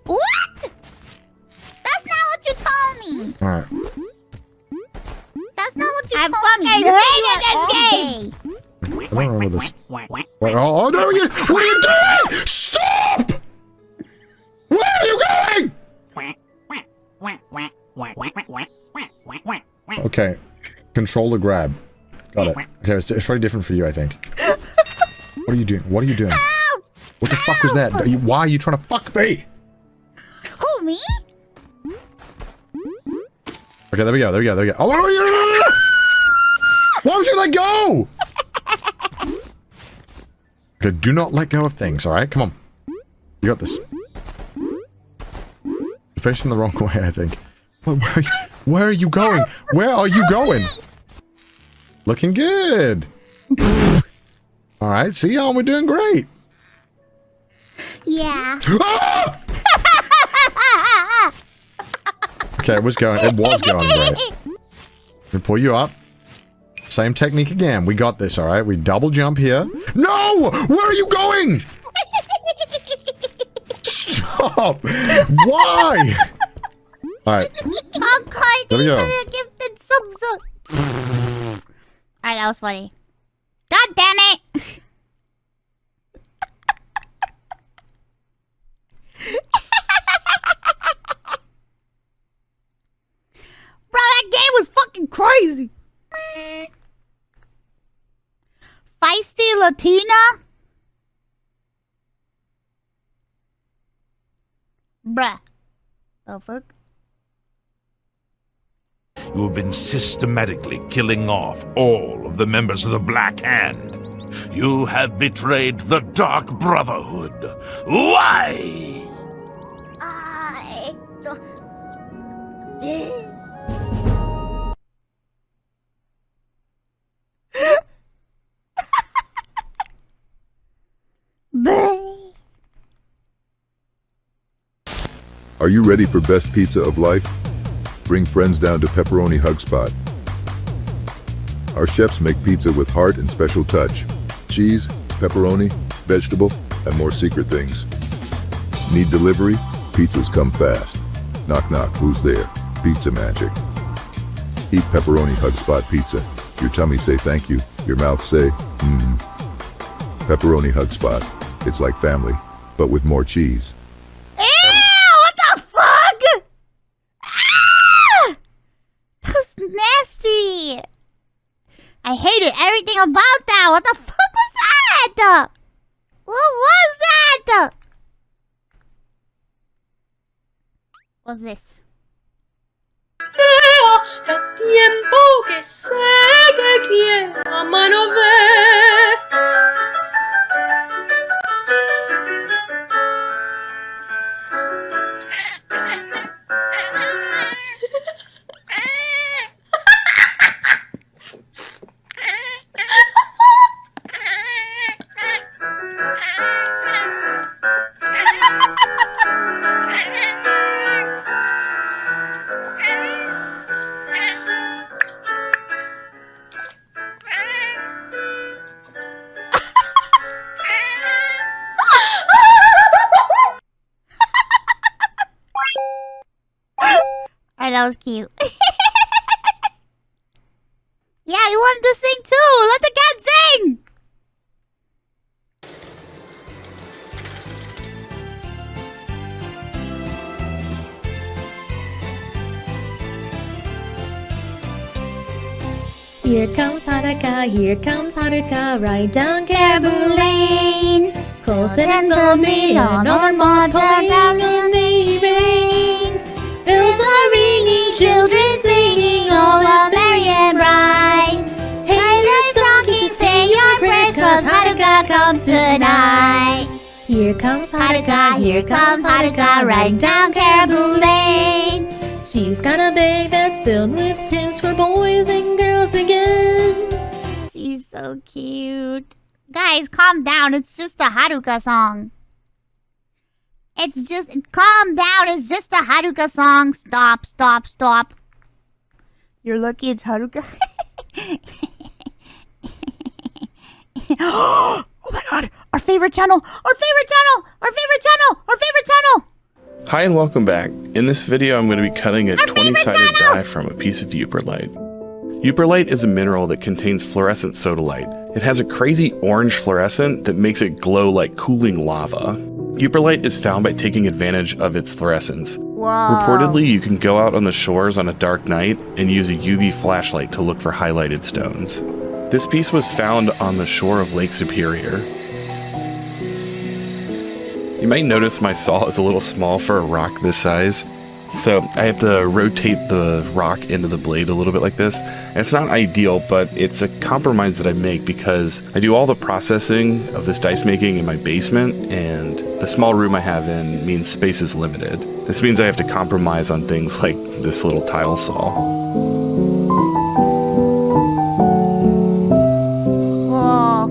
What? That's not what you told me. All right. fucking hated this game. I don't remember this. Wait, oh no! What are you doing? Stop! Where are you going? Okay, control the grab. Got it. Okay, it's very different for you, I think. What are you doing? What are you doing? What the fuck was that? Why are you trying to fuck me? Who, me? Okay, there we go. Oh, why would you let go? Okay, do not let go of things, alright? Come on. You got this. You're facing the wrong way, I think. Where are you going? Where are you going? Looking good. Alright, see y'all, we're doing great. Yeah. Ah! Okay, it was going great. Let me pull you up. Same technique again. We got this, alright? We double jump here. No! Where are you going? Stop! Why? Alright. I'm Cardi There we go. for the gifted subs. Alright, that was funny. God damn it! Bro, that game was fucking crazy. Feisty Latina? Bruh. The fuck? You have been systematically killing off all of the members of the Black Hand. You have betrayed the Dark Brotherhood. Why? Are you ready for best pizza of life? Bring friends down to Pepperoni Hug Spot. Our chefs make pizza with heart and special touch. Cheese, pepperoni, vegetable, and more secret things. Need delivery? Pizzas come fast. Knock knock, who's there? Pizza magic. Eat Pepperoni Hug Spot pizza. Your tummy say thank you. Your mouth say, Pepperoni Hug Spot. It's like family, but with more cheese. Ew! What the fuck? Ah! That was nasty. I hated everything about that. What the fuck was that? What was that? What's this? Tiempo que sé que quiero a mano ver. Alright, that was cute. Yeah, you wanted to sing too. Let the cat sing. Here comes Haruka, right down Caribou Lane. Close the dance on me, on our mod, pulling on the reins. Bells are ringing, children singing, all is merry and bright. Hey, there's donkeys, say your prayers, cause Haruka comes tonight. Here comes Haruka, riding down Caribou Lane. She's got a bag that's filled with tips for boys and girls again. She's so cute. Guys, calm down. It's just a Haruka song. Calm down. It's just a Haruka song. Stop, stop, stop. You're lucky it's Haruka. Oh my god. Our favorite channel. Hi and welcome back. In this video I'm going to be cutting a 20-sided die from a piece of Uperlite. Euperlite is a mineral that contains fluorescent sodalite. It has a crazy orange fluorescent that makes it glow like cooling lava. Euperlite is found by taking advantage of its fluorescence. Whoa. Reportedly, you can go out on the shores on a dark night and use a UV flashlight to look for highlighted stones. This piece was found on the shore of Lake Superior. You might notice my saw is a little small for a rock this size. So I have to rotate the rock into the blade a little bit like this. And it's not ideal, but it's a compromise that I make because I do all the processing of this dice making in my basement, and the small room I have in means space is limited. This means I have to compromise on things like this little tile saw. Whoa.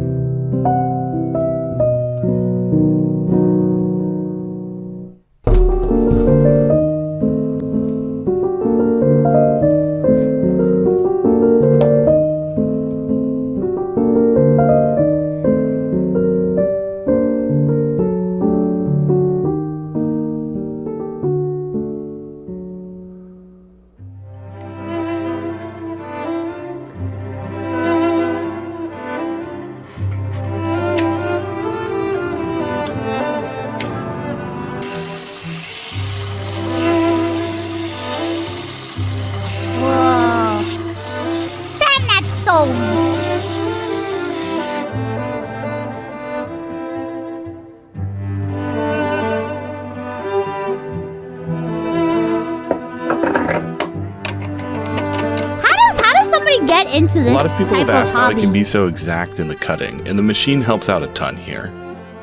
Get into this. A lot of people type have asked of how hobby. it can be so exact in the cutting, and the machine helps out a ton here.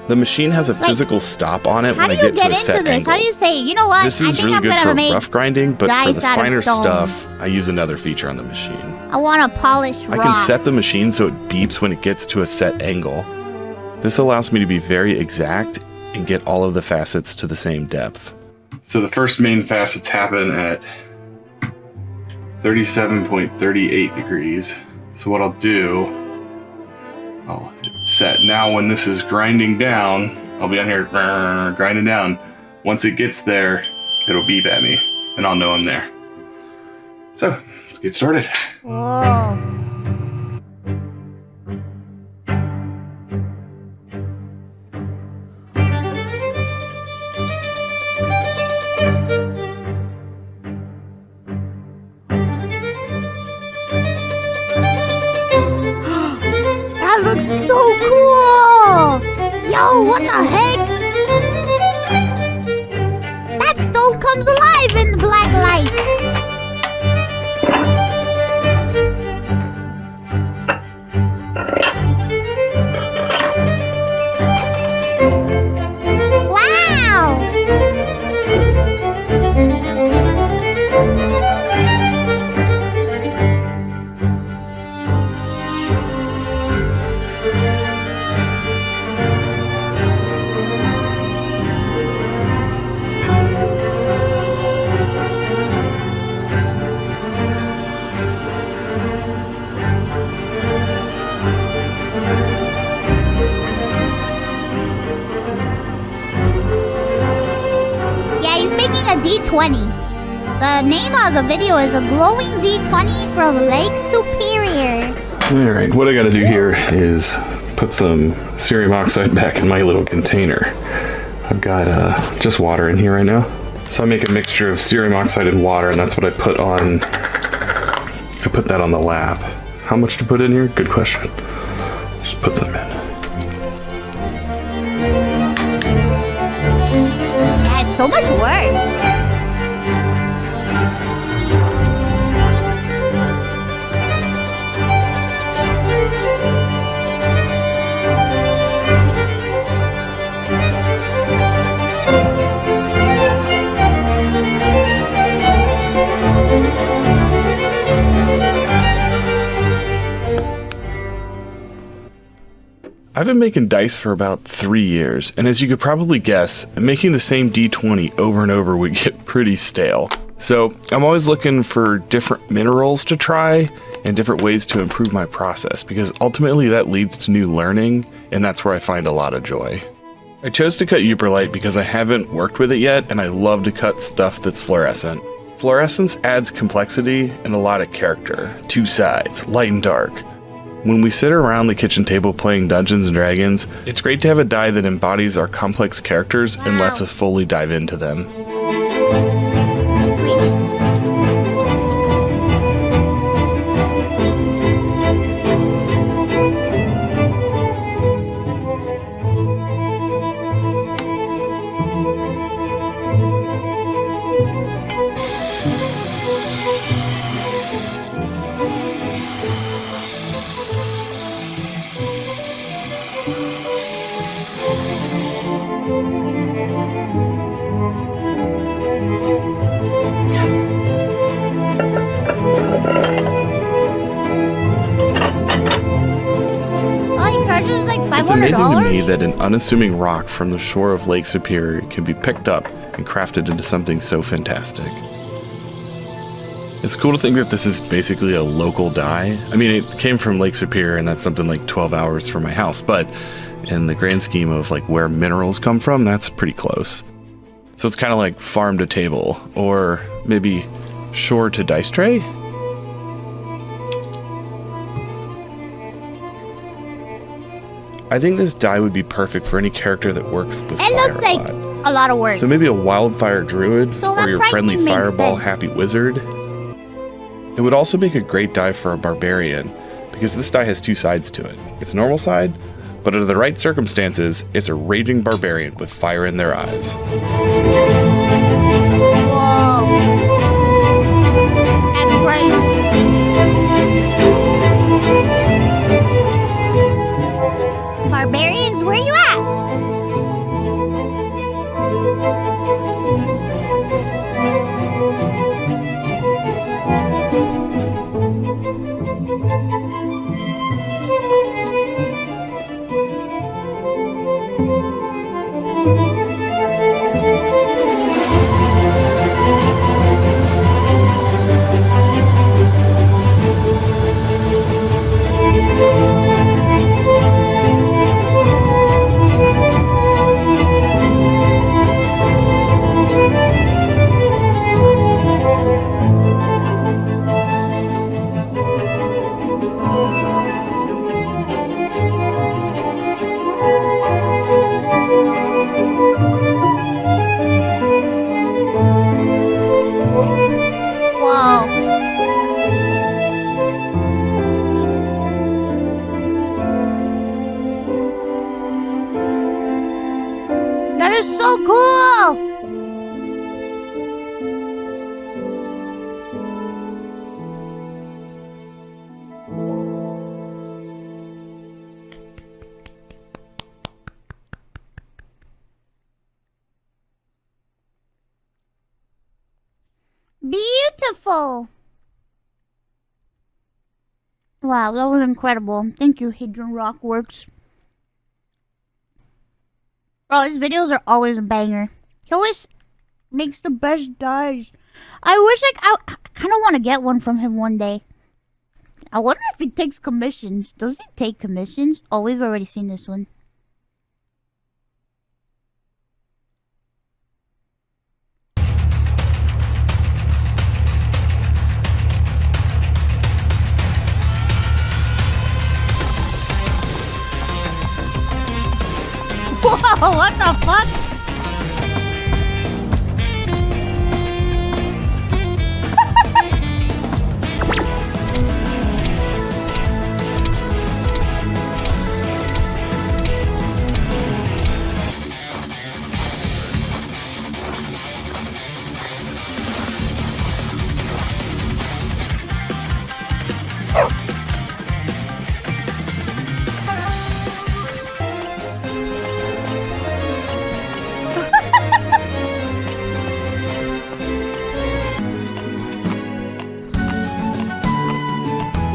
The machine has a physical stop on it How when do I you get get to a into set this? angle. How do you say, you know what? This I is think really I'm good gonna for make rough grinding, but for dice the out of finer stone. stuff, I use another feature on the machine. I want to polish I rocks. can set the machine so it beeps when it gets to a set angle. This allows me to be very exact and get all of the facets to the same depth. So the first main facets happen at 37.38 degrees. So what I'll do, I'll hit set. Now when this is grinding down, I'll be on here grinding down. Once it gets there, it'll beep at me and I'll know I'm there. So let's get started. Whoa. That looks so cool! Yo, what the heck? That stone comes alive in the black light! Wow! Yeah, he's making a D20. The name of the video is a glowing D20 from Lake Superior. Alright, what I gotta do here is put some cerium oxide back in my little container. I've got just water in here right now. So I make a mixture of cerium oxide and water, and that's what I put on. I put that on the lap. How much to put in here? Good question. Just put some in. Yeah, it's so much work. I've been making dice for about 3 years, and as you could probably guess, making the same D20 over and over would get pretty stale. So I'm always looking for different minerals to try and different ways to improve my process, because ultimately that leads to new learning, and that's where I find a lot of joy. I chose to cut Euperlite because I haven't worked with it yet, and I love to cut stuff that's fluorescent. Fluorescence adds complexity and a lot of character. Two sides, light and dark. When we sit around the kitchen table playing Dungeons & Dragons, it's great to have a die that embodies our complex characters and lets us fully dive into them. It's amazing to me that an unassuming rock from the shore of Lake Superior can be picked up and crafted into something so fantastic. It's cool to think that this is basically a local die. I mean, it came from Lake Superior, and that's something like 12 hours from my house, but in the grand scheme of like where minerals come from, that's pretty close. So it's kind of like farm to table, or maybe shore to dice tray? I think this die would be perfect for any character that works with fire. It looks like a lot of work. So maybe a wildfire druid, or your friendly fireball sense. happy wizard. It would also make a great die for a barbarian, because this die has two sides to it. Its normal side, but under the right circumstances, it's a raging barbarian with fire in their eyes. Whoa. That's great. Barbarians, where you at? That is so cool! Beautiful! Wow, that was incredible. Thank you, Hidden Rockworks. Bro, his videos are always a banger. He always makes the best dies. I wish I kind of want to get one from him one day. I wonder if he takes commissions. Does he take commissions? Oh, we've already seen this one. Whoa, what the fuck?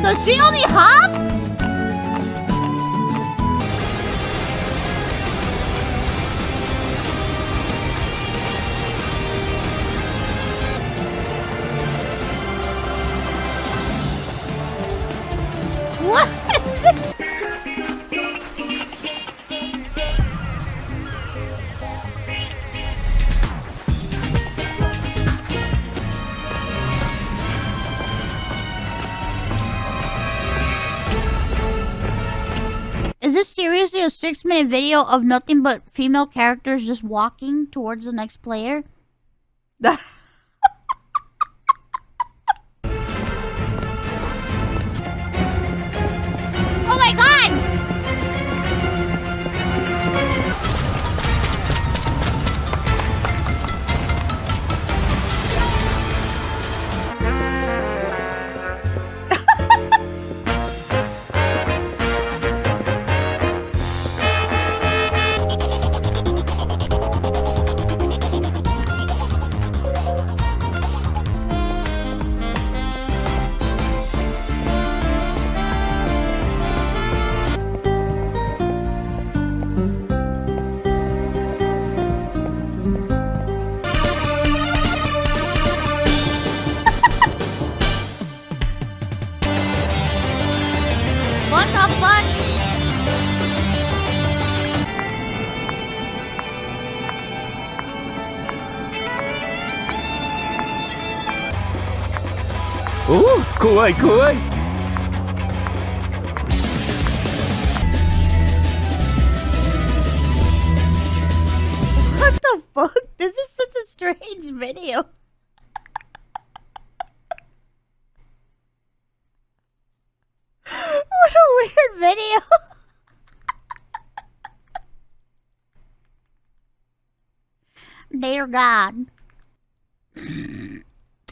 Does she only hop? What is this? seriously a 6-minute video of nothing but female characters just walking towards the next player? Oh my god! What the fuck? Ooh, cool, cool. What the fuck? This is such a strange video. What a weird video. Dear God.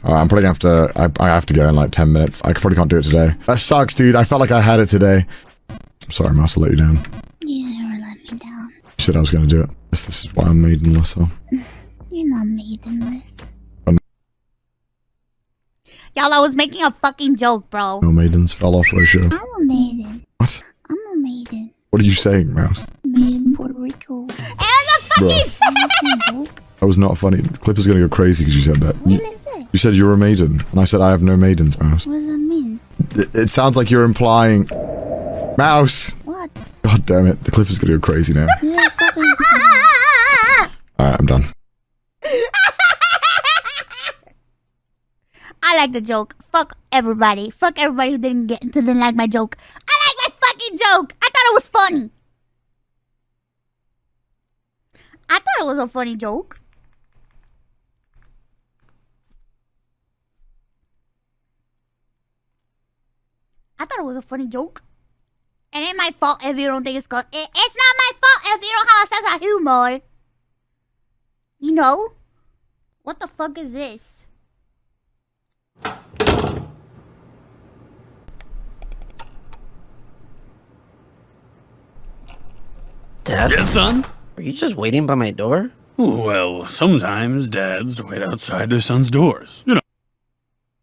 I'm probably gonna have to. I have to go in like 10 minutes. I probably can't do it today. That sucks, dude. I felt like I had it today. I'm sorry, Mouse. I let you down. You never let me down. You said I was gonna do it. This is why I'm maidenless. So. You're not maidenless. Y'all, I was making a fucking joke, bro. No maidens fell off ratio. I'm a maiden. What? I'm a maiden. What are you saying, Mouse? Maiden Puerto Rico. And the fucking That was not funny. The clip is gonna go crazy because you said that. What did I say? You said you're a maiden, and I said I have no maidens, Mouse. What does that mean? It sounds like you're implying... Mouse! What? God damn it. The clip is gonna go crazy now. Yeah, stop it. Alright, I'm done. I like the joke. Fuck everybody. Fuck everybody who didn't like my joke. I like my fucking joke. I thought it was funny. I thought it was a funny joke. I thought it was a funny joke. It ain't my fault if you don't think it's good. It's not my fault if you don't have a sense of humor. You know? What the fuck is this? Dad? Yes, son? Are you just waiting by my door? Well, sometimes dads wait outside their son's doors. You know.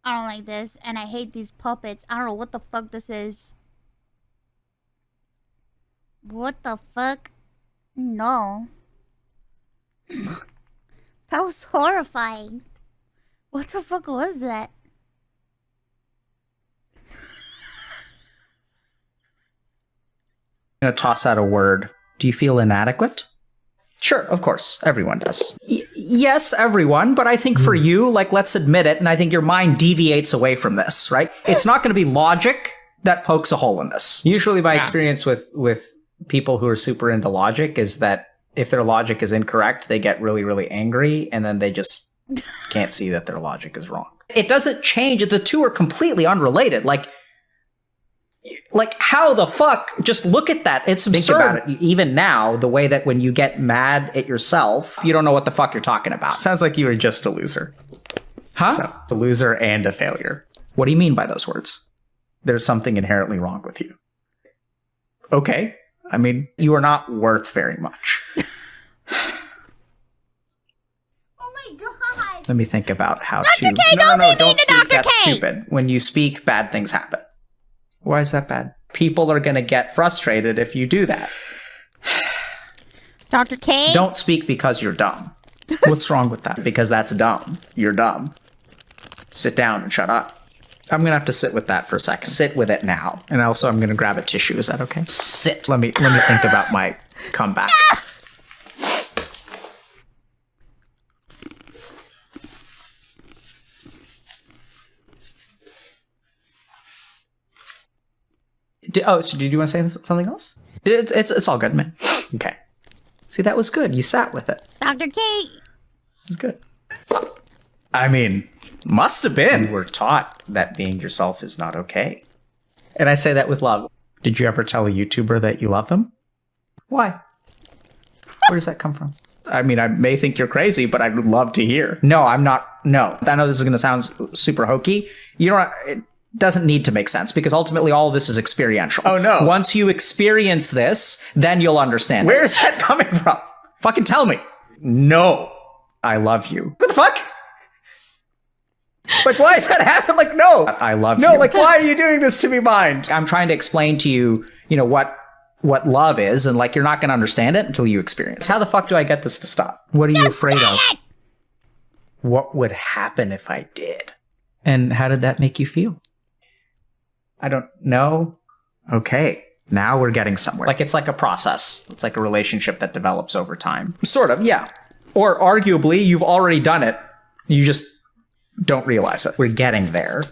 I don't like this, and I hate these puppets. I don't know what the fuck this is. What the fuck? No. That was horrifying. What the fuck was that? I'm gonna toss out a word. Do you feel inadequate? Sure, of course. Everyone does. Yes, everyone, but I think for you, like, let's admit it, and I think your mind deviates away from this, right? It's not going to be logic that pokes a hole in this. Usually my experience with people who are super into logic is that if their logic is incorrect, they get really, really angry, and then they just can't see that their logic is wrong. It doesn't change. The two are completely unrelated. Like how the fuck? Just look at that. It's absurd. Think about it. Even now, the way that when you get mad at yourself, you don't know what the fuck you're talking about. Sounds like you were just a loser. Huh? So, a loser and a failure. What do you mean by those words? There's something inherently wrong with you. Okay. I mean, you are not worth very much. Oh my god. Let me think about how Dr. to... K, No, don't don't speak. Dr. That's K. stupid. When you speak, bad things happen. Why is that bad? People are going to get frustrated if you do that. Dr. K? Don't speak because you're dumb. What's wrong with that? Because that's dumb. You're dumb. Sit down and shut up. I'm going to have to sit with that for a second. Sit with it now. And also I'm going to grab a tissue. Is that okay? Sit. Let me think about my comeback. So did you want to say something else? It's all good, man. Okay. See, that was good. You sat with it. Dr. K. It's good. I mean, must have been. You were taught that being yourself is not okay. And I say that with love. Did you ever tell a YouTuber that you love them? Why? Where does that come from? I mean, I may think you're crazy, but I would love to hear. No, I'm not. No. I know this is going to sound super hokey. You don't. It doesn't need to make sense because ultimately all of this is experiential. Oh, no. Once you experience this, then you'll understand. Where is that coming from? Fucking tell me. No. I love you. What the fuck? Like, why does that happen? Like, no. I love you. No, like, why are you doing this to me, mind? I'm trying to explain to you, what love is, and like, you're not going to understand it until you experience. How the fuck do I get this to stop? What are you afraid of? What would happen if I did? And how did that make you feel? I don't know. Okay. Now we're getting somewhere. Like, it's like a process. It's like a relationship that develops over time. Sort of, yeah. Or arguably, you've already done it. You just don't realize it. We're getting there.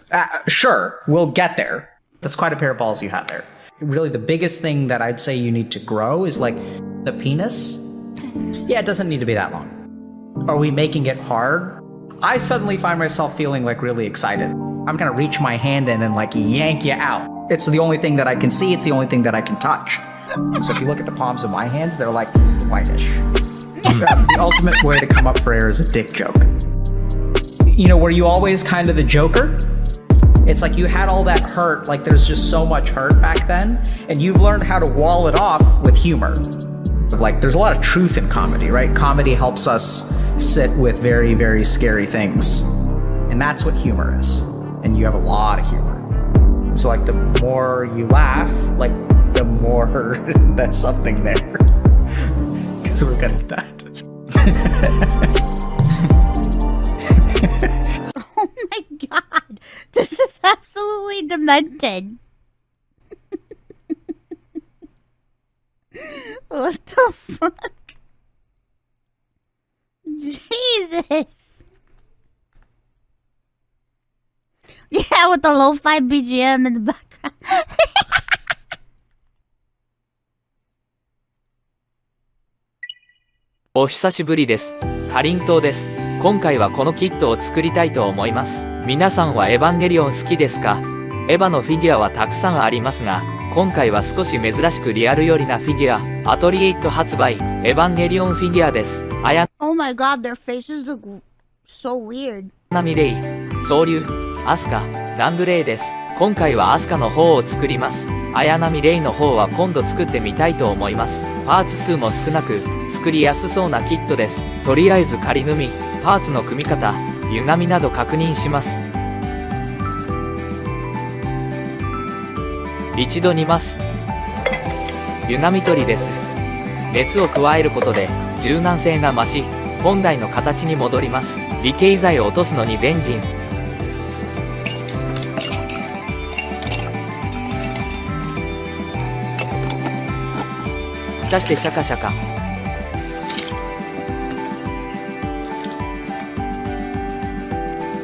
Sure, we'll get there. That's quite a pair of balls you have there. Really, the biggest thing that I'd say you need to grow is like the penis. Yeah, it doesn't need to be that long. Are we making it hard? I suddenly find myself feeling like really excited. I'm gonna reach my hand in and like yank you out. It's the only thing that I can see. It's the only thing that I can touch. So if you look at the palms of my hands, they're like whitish. The ultimate way to come up for air is a dick joke. Were you always kind of the joker? It's like you had all that hurt, like there's just so much hurt back then, and you've learned how to wall it off with humor. Like, there's a lot of truth in comedy, right? Comedy helps us sit with very, very scary things. And that's what humor is. And you have a lot of humor. So like, the more you laugh, like, the more there's something there. Because we're good at that. Oh my god. This is absolutely demented. What the fuck? Jesus. Yeah, with the lo-fi BGM in the background. お久しぶりです。かりんとうです。今回はこのキットを作りたいと思います。皆さんはエヴァンゲリオン好きですか？エヴァのフィギュアはたくさんありますが、今回は少し珍しくリアル寄りなフィギュア、アトリエイト発売、エヴァンゲリオンフィギュアです。Oh my god, their faces look so weird. ナミレイ、ソウリュ、アスカ、ランブレイです。今回はアスカの方を作ります。綾波レイの方は今度作ってみたいと思います。パーツ数も少なく、作りやすそうなキットです。とりあえず仮組み、パーツの組み方、歪みなど確認します。一度煮ます。歪み取りです。熱を加えることで柔軟性が増し、本来の形に戻ります。理系材を落とすのにベンジン。蓋してシャカシャカ。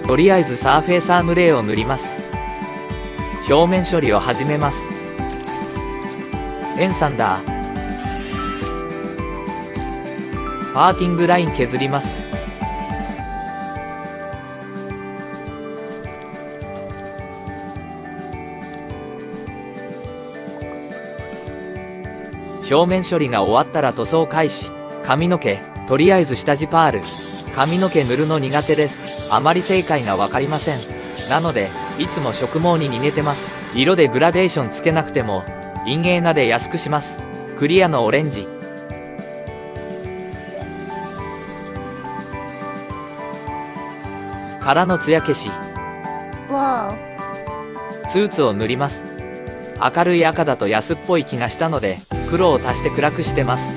とりあえずサーフェイサームレイを塗ります。表面処理を始めます。エンサンダー。パーティングライン削ります。表面処理が終わったら塗装開始。髪の毛、とりあえず下地パール。髪の毛塗るの苦手です。あまり正解がわかりません。なので、いつも植毛に逃げてます。色でグラデーションつけなくても、陰影なで安くします。クリアのオレンジ。からの艶消し。スーツを塗ります。明るい赤だと安っぽい気がしたので、黒を足して暗くしてます。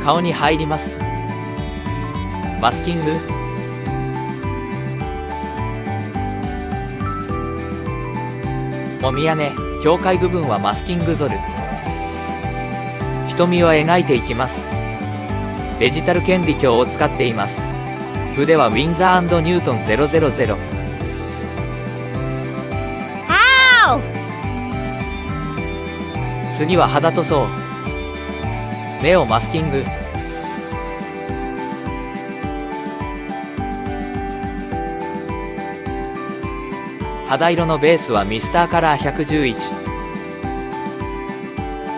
顔に入ります。マスキング。もみあげ、境界部分はマスキングゾル。瞳を描いていきます。デジタル顕微鏡を使っています。筆はウィンザー&ニュートン000。次は肌塗装。目をマスキング。肌色のベースはミスターカラー111。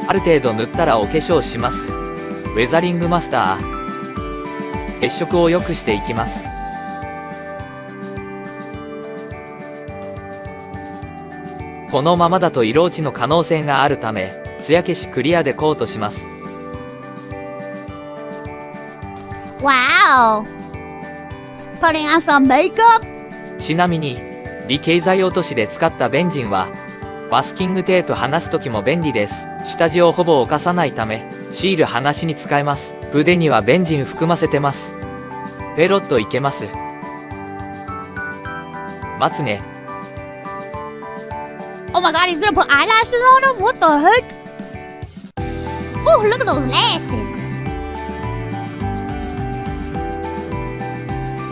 ある程度塗ったらお化粧します。ウェザリングマスター。血色を良くしていきます。このままだと色落ちの可能性があるため、艶消しクリアでコートします。Wow! Putting on some makeup? ちなみに、微経済落としで使ったベンジンは、マスキングテープ剥がすときも便利です。下地をほぼ犯さないため、シール剥がしに使えます。筆にはベンジン含ませてます。ペロッといけます。待つね。Oh my god, he's gonna put eyelashes on him? What the heck? Oh, look at those lashes.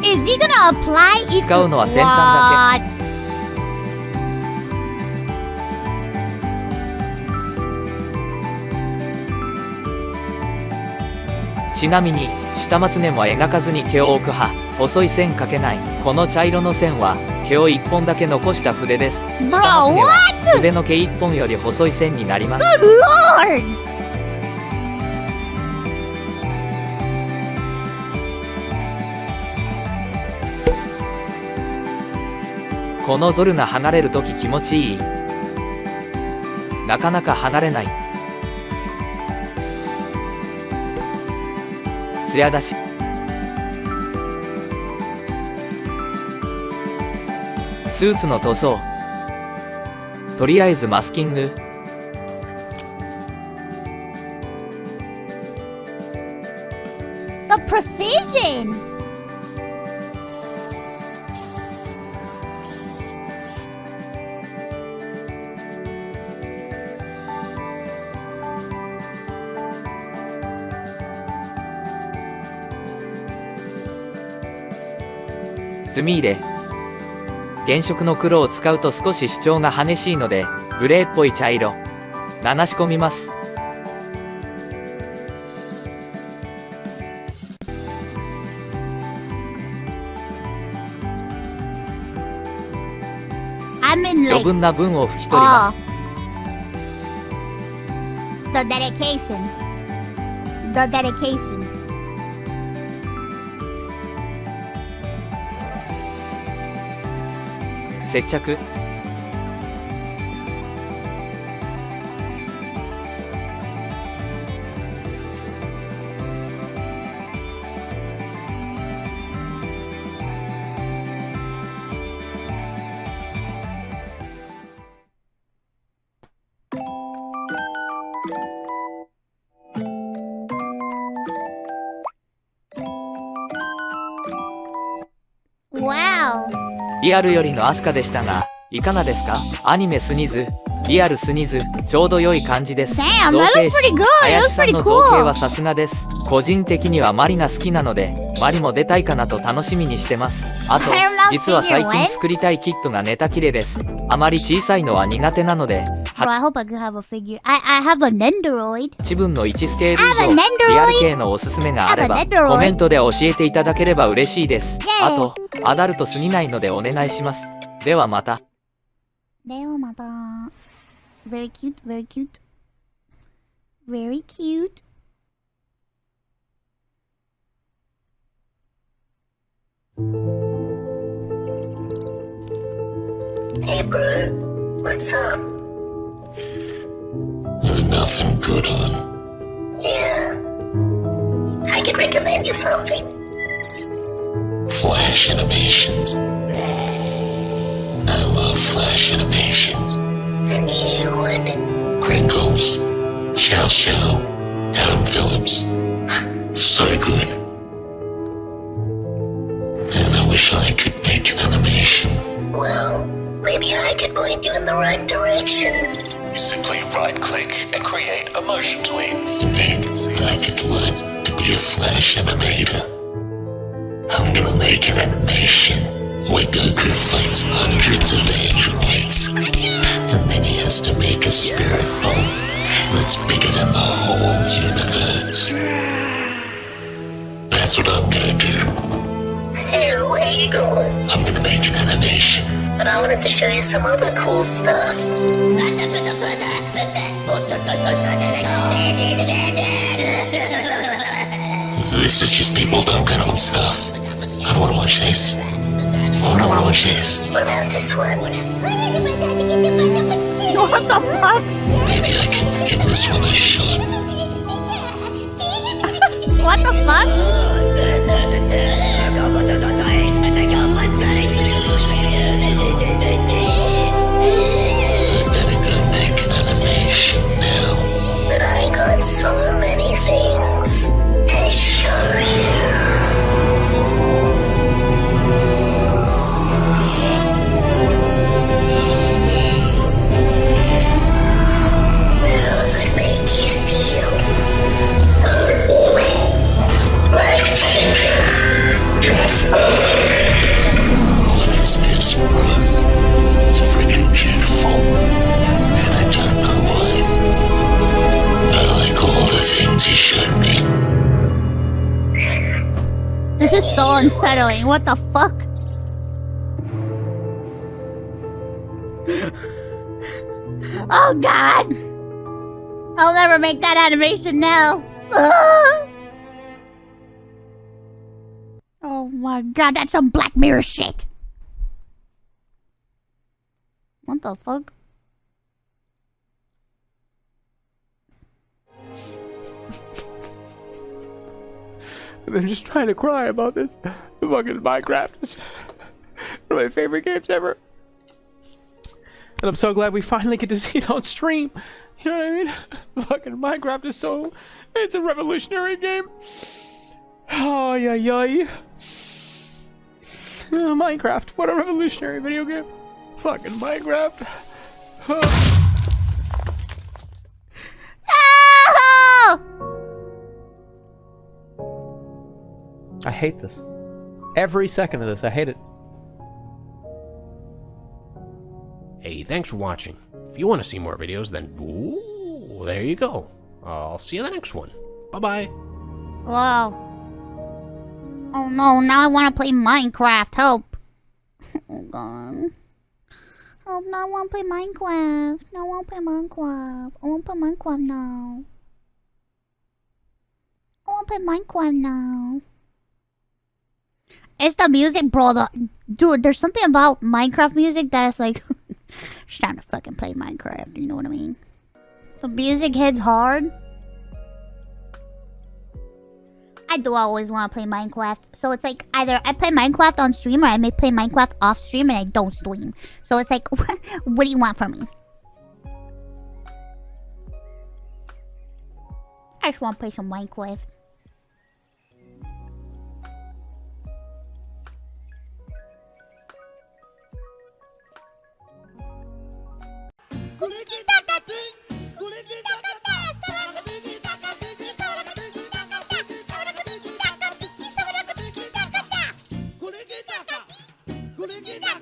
Is he gonna apply each 使うのは先端だけ。ちなみに下まつねも描かずに毛を置く派。細い線描けない。この茶色の線は毛を1本だけ残した筆です。下まつねは筆の毛1本より細い線になります。Good lord! このゾルナ離れるとき気持ちいい。なかなか離れない。艶出し。スーツの塗装。とりあえずマスキング。The precision! 墨入れ。原色の黒を使うと少し主張が激しいので、グレーっぽい茶色。流し込みます。余分な分を拭き取ります。The dedication. The dedication. 接着。Wow! リアルよりのアスカでしたが、いかがですか？アニメスニズ、リアルスニズ、ちょうど良い感じです。Damn, 造 that 形 looks 師、 pretty good. 林さん That の looks 造 pretty 形 cool. はさすがです。個人的にはマリが好きなので、マリも出たいかなと楽しみにしてます。あと、実は最近作りたいキットがネタ切れです。あまり小さいのは苦手なので、 Bro, I hope I could have a figure. I have a Nendoroid. 8分の1スケール以 I have 上 a Nendoroid. リアル系のおすすめがあれば I have a Nendoroid. コメントで教えていただければ嬉しいです。 Yay. あとアダルトすぎないのでお願いします。ではまた。ではまた。Very cute, very cute. Very cute. Hey, bro. What's up? There's nothing good on. Yeah. I could recommend you something. Flash animations. I love flash animations. And you would? Pringles, Xiao Xiao, Adam Phillips. So good. And I wish I could make an animation. Well, maybe I could point you in the right direction. You simply right-click and create a motion tween. And then I could learn to be a flash animator. I'm gonna make an animation where Goku fights hundreds of androids. And then he has to make a spirit bomb that's bigger than the whole universe. That's what I'm gonna do. Hey, where are you going? I'm gonna make an animation. But I wanted to show you some other cool stuff. This is just people dunking on stuff. I don't wanna watch this. Oh, I don't wanna watch this. What about this one? What the fuck? Maybe I can give this one a shot. What the fuck? I'm gonna go make an animation now. But I got so many things to show you. How does it make you feel? Life-changing. What is this room? Freaking beautiful. And I don't know why. I like all the things you showed me. This is so unsettling. What the fuck? Oh god! I'll never make that animation now. Oh my god, that's some Black Mirror shit. What the fuck? I'm just trying to cry about this. Fucking Minecraft is one of my favorite games ever. And I'm so glad we finally get to see it on stream. You know what I mean? Fucking Minecraft is so... It's a revolutionary game. Oh, yeah, yeah. Minecraft, what a revolutionary video game. Fucking Minecraft. I hate this. Every second of this, I hate it. Hey, thanks for watching. If you want to see more videos, then ooh, there you go. I'll see you in the next one. Bye-bye. Wow. Oh no, now I want to play Minecraft. Help. Oh god. Help, no, I want to play Minecraft. No, I want to play Minecraft. I want to play Minecraft now. I want to play Minecraft now. It's the music, bro. Dude, there's something about Minecraft music that is like... Just trying to fucking play Minecraft, you know what I mean? The music hits hard. I do always want to play Minecraft. So it's like either I play Minecraft on stream or I may play Minecraft off stream and I don't stream. So it's like, what do you want from me? I just want to play some Minecraft. Kulikitaka.